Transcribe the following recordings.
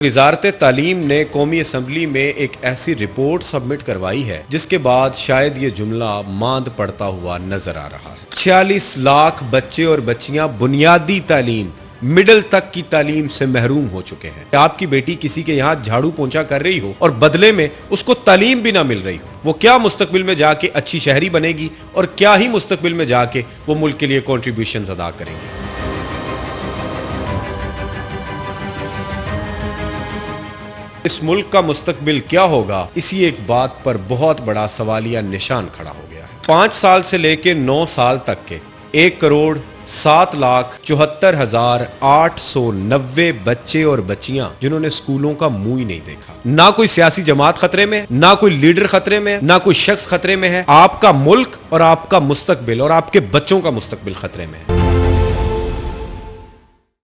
وزارت تعلیم نے قومی اسمبلی میں ایک ایسی رپورٹ سبمٹ کروائی ہے جس کے بعد شاید یہ جملہ ماند پڑتا ہوا نظر آ رہا ہے۔ 46 لاکھ بچے اور بچیاں بنیادی تعلیم مڈل تک کی تعلیم سے محروم ہو چکے ہیں۔ آپ کی بیٹی کسی کے یہاں جھاڑو پونچھا کر رہی ہو اور بدلے میں اس کو تعلیم بھی نہ مل رہی ہو، وہ کیا مستقبل میں جا کے اچھی شہری بنے گی اور کیا ہی مستقبل میں جا کے وہ ملک کے لیے کنٹریبیوشنز ادا کریں گے۔ اس ملک کا مستقبل کیا ہوگا، اسی ایک بات پر بہت بڑا سوالیہ نشان کھڑا ہو گیا ہے۔ 5 سال سے لے کے 9 سال تک کے 1,07,74,890 بچے اور بچیاں جنہوں نے اسکولوں کا منہ ہی نہیں دیکھا۔ نہ کوئی سیاسی جماعت خطرے میں، نہ کوئی لیڈر خطرے میں، نہ کوئی شخص خطرے میں ہے، آپ کا ملک اور آپ کا مستقبل اور آپ کے بچوں کا مستقبل خطرے میں ہے۔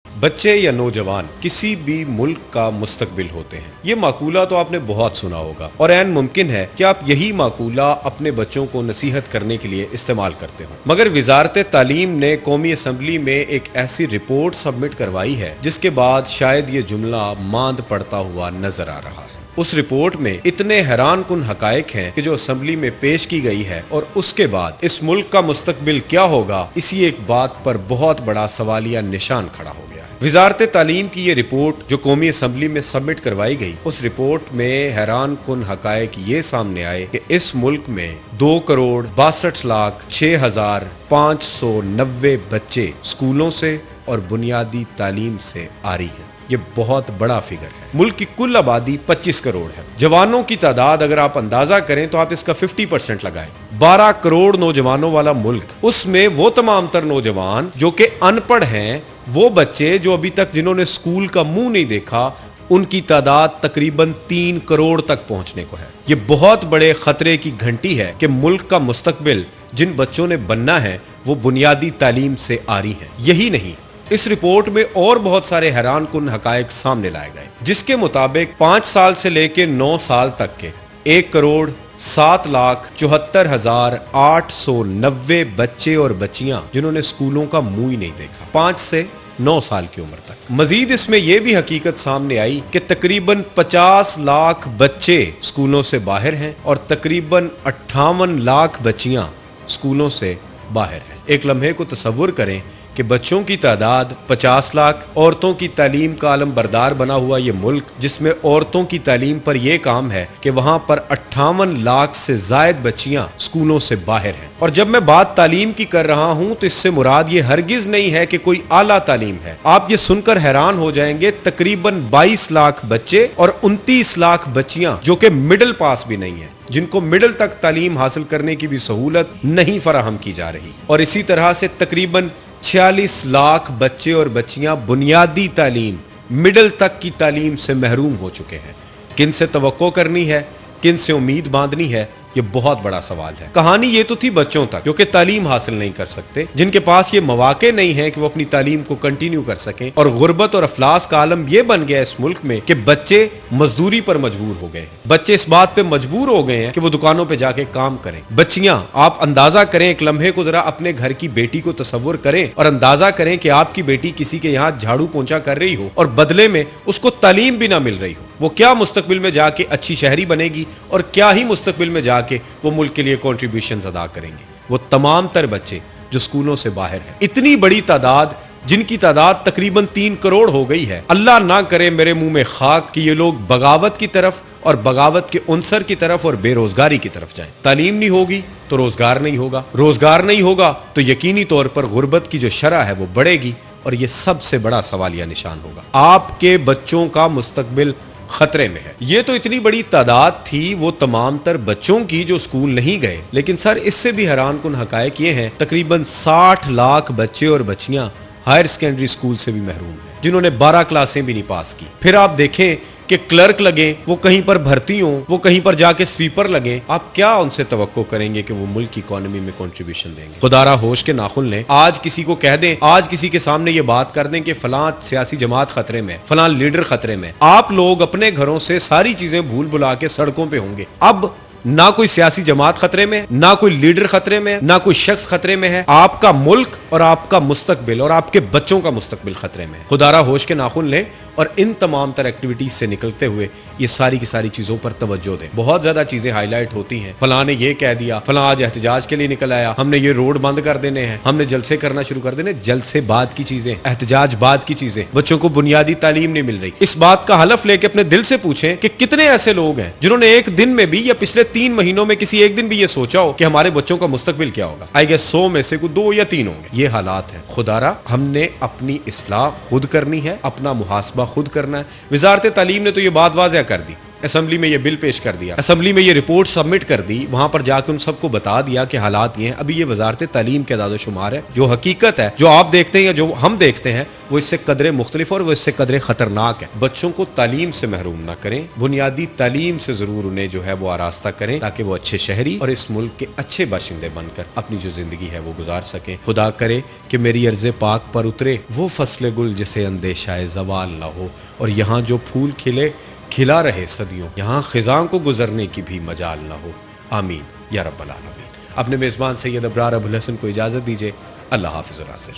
بچے یا نوجوان کسی بھی ملک کا مستقبل ہوتے ہیں، یہ مقولہ تو آپ نے بہت سنا ہوگا اور عین ممکن ہے کہ آپ یہی مقولہ اپنے بچوں کو نصیحت کرنے کے لیے استعمال کرتے ہوں، مگر وزارت تعلیم نے قومی اسمبلی میں ایک ایسی رپورٹ سبمٹ کروائی ہے جس کے بعد شاید یہ جملہ ماند پڑتا ہوا نظر آ رہا ہے۔ اس رپورٹ میں اتنے حیران کن حقائق ہیں کہ جو اسمبلی میں پیش کی گئی ہے، اور اس کے بعد اس ملک کا مستقبل کیا ہوگا، اسی ایک بات پر بہت بڑا سوالیہ نشان کھڑا ہو گیا ہے۔ وزارت تعلیم کی یہ رپورٹ جو قومی اسمبلی میں سبمٹ کروائی گئی، اس رپورٹ میں حیران کن حقائق یہ سامنے آئے کہ اس ملک میں 2,62,06,590 بچے اسکولوں سے اور بنیادی تعلیم سے آری ہیں۔ یہ بہت بڑا فگر ہے۔ ملک کی کل آبادی 25 کروڑ ہے۔ جوانوں کی تعداد اگر آپ اندازہ کریں تو آپ اس کا 50% لگائیں، 12 کروڑ نوجوانوں والا ملک، اس میں وہ تمام تر نوجوان جو کہ ان پڑھ ہیں، وہ بچے جو ابھی تک جنہوں نے اسکول کا منہ نہیں دیکھا، ان کی تعداد تقریباً 3 کروڑ تک پہنچنے کو ہے۔ یہ بہت بڑے خطرے کی گھنٹی ہے کہ ملک کا مستقبل جن بچوں نے بننا ہے وہ بنیادی تعلیم سے آری ہیں۔ یہی نہیں، اس رپورٹ میں اور بہت سارے حیران کن حقائق سامنے لائے گئے، جس کے مطابق 5 سال سے لے کے 9 سال تک کے 1,07,74,890 بچے اور بچیاں جنہوں نے اسکولوں کا منہ ہی نہیں دیکھا 5 سے 9 سال کی عمر تک۔ مزید اس میں یہ بھی حقیقت سامنے آئی کہ تقریباً 50 لاکھ بچے اسکولوں سے باہر ہیں اور تقریباً 58 لاکھ بچیاں اسکولوں سے باہر ہیں۔ ایک لمحے کو تصور کریں کہ بچوں کی تعداد 50 لاکھ، عورتوں کی تعلیم کا علم بردار بنا ہوا یہ ملک جس میں عورتوں کی تعلیم پر یہ کام ہے کہ وہاں پر 58 لاکھ سے زائد بچیاں اسکولوں سے باہر ہیں۔ اور جب میں بات تعلیم کی کر رہا ہوں تو اس سے مراد یہ ہرگز نہیں ہے کہ کوئی اعلیٰ تعلیم ہے۔ آپ یہ سن کر حیران ہو جائیں گے، تقریباً 22 لاکھ بچے اور 29 لاکھ بچیاں جو کہ مڈل پاس بھی نہیں ہیں، جن کو مڈل تک تعلیم حاصل کرنے کی بھی سہولت نہیں فراہم کی جا رہی، اور اسی طرح سے تقریباً 46 لاکھ بچے اور بچیاں بنیادی تعلیم مڈل تک کی تعلیم سے محروم ہو چکے ہیں۔ کن سے توقع کرنی ہے، کن سے امید باندھنی ہے، یہ بہت بڑا سوال ہے۔ کہانی یہ تو تھی بچوں تک جو کہ تعلیم حاصل نہیں کر سکتے، جن کے پاس یہ مواقع نہیں ہے کہ وہ اپنی تعلیم کو کنٹینیو کر سکیں، اور غربت اور افلاس کا عالم یہ بن گیا اس ملک میں کہ بچے مزدوری پر مجبور ہو گئے ہیں۔ بچے اس بات پہ مجبور ہو گئے ہیں کہ وہ دکانوں پہ جا کے کام کریں۔ بچیاں، آپ اندازہ کریں، ایک لمحے کو ذرا اپنے گھر کی بیٹی کو تصور کریں اور اندازہ کریں کہ آپ کی بیٹی کسی کے یہاں جھاڑو پونچھا کر رہی ہو اور بدلے میں اس کو تعلیم بھی نہ مل رہی ہو، وہ کیا مستقبل میں جا کے اچھی شہری بنے گی اور کیا ہی مستقبل میں جا کے وہ ملک کے لیے کنٹریبیوشنز ادا کریں گے۔ وہ تمام تر بچے جو اسکولوں سے باہر ہیں، اتنی بڑی تعداد جن کی تعداد تقریباً 3 کروڑ ہو گئی ہے۔ اللہ نہ کرے میرے منہ میں خاک کہ یہ لوگ بغاوت کی طرف اور بغاوت کے عنصر کی طرف اور بے روزگاری کی طرف جائیں۔ تعلیم نہیں ہوگی تو روزگار نہیں ہوگا، روزگار نہیں ہوگا تو یقینی طور پر غربت کی جو شرح ہے وہ بڑھے گی، اور یہ سب سے بڑا سوالیہ نشان ہوگا۔ آپ کے بچوں کا مستقبل خطرے میں ہے۔ یہ تو اتنی بڑی تعداد تھی وہ تمام تر بچوں کی جو اسکول نہیں گئے، لیکن سر اس سے بھی حیران کن حقائق یہ ہیں، تقریباً 60 لاکھ بچے اور بچیاں ہائر سیکنڈری اسکول سے بھی محروم ہیں، جنہوں نے 12 کلاسیں بھی نہیں پاس کی۔ پھر آپ دیکھیں کہ کلرک لگیں، وہ کہیں پر بھرتی ہوں، وہ کہیں پر جا کے سویپر لگیں، آپ کیا ان سے توقع کریں گے کہ وہ ملک کی اکانومی میں کنٹریبیوشن دیں گے؟ خدا را ہوش کے ناخن لیں۔ آج کسی کو کہہ دیں، آج کسی کے سامنے یہ بات کر دیں کہ فلاں سیاسی جماعت خطرے میں، فلاں لیڈر خطرے میں، آپ لوگ اپنے گھروں سے ساری چیزیں بھول بھلا کے سڑکوں پہ ہوں گے۔ اب نہ کوئی سیاسی جماعت خطرے میں، نہ کوئی لیڈر خطرے میں، نہ کوئی شخص خطرے میں ہے، آپ کا ملک اور آپ کا مستقبل اور آپ کے بچوں کا مستقبل خطرے میں ہے۔ خدا را ہوش کے ناخن لیں اور ان تمام تر ایکٹیویٹیز سے نکلتے ہوئے یہ ساری کی ساری چیزوں پر توجہ دیں۔ بہت زیادہ چیزیں ہائی لائٹ ہوتی ہیں، فلاں نے یہ کہہ دیا، فلاں آج احتجاج کے لیے نکل آیا، ہم نے یہ روڈ بند کر دینے ہیں، ہم نے جلسے کرنا شروع کر دینے۔ جلسے بعد کی چیزیں، احتجاج بعد کی چیزیں۔ بچوں کو بنیادی تعلیم نہیں مل رہی، اس بات کا حلف لے کے اپنے دل سے پوچھیں کہ کتنے ایسے لوگ ہیں جنہوں نے ایک دن میں بھی یا پچھلے 3 مہینوں میں کسی ایک دن بھی یہ سوچا ہو کہ ہمارے بچوں کا مستقبل کیا ہوگا؟ آئی گیس 100 میں سے کوئی 2 یا 3 ہوں گے۔ یہ حالات ہیں۔ خدا را ہم نے اپنی اصلاح خود کرنی ہے، اپنا محاسبہ خود کرنا ہے۔ وزارت تعلیم نے تو یہ بات واضح کر دی، اسمبلی میں یہ بل پیش کر دیا، اسمبلی میں یہ رپورٹ سبمٹ کر دی، وہاں پر جا کے ان سب کو بتا دیا کہ حالات یہ ہیں۔ ابھی یہ وزارت تعلیم کے اعداد و شمار ہے، جو حقیقت ہے، جو آپ دیکھتے ہیں یا جو ہم دیکھتے ہیں، وہ اس سے قدرے مختلف اور وہ اس سے قدرے خطرناک ہے۔ بچوں کو تعلیم سے محروم نہ کریں، بنیادی تعلیم سے ضرور انہیں جو ہے وہ آراستہ کریں تاکہ وہ اچھے شہری اور اس ملک کے اچھے باشندے بن کر اپنی جو زندگی ہے وہ گزار سکیں۔ خدا کرے کہ میری عرض پاک پر اترے وہ فصل گل جسے اندیشہ زوال نہ ہو، اور یہاں جو پھول کھلے کھلا رہے صدیوں، یہاں خزاں کو گزرنے کی بھی مجال نہ ہو۔ آمین یا رب العالمین۔ اپنے میزبان سید ابرار ابوالحسن کو اجازت دیجیے۔ اللہ حافظ و ناصر۔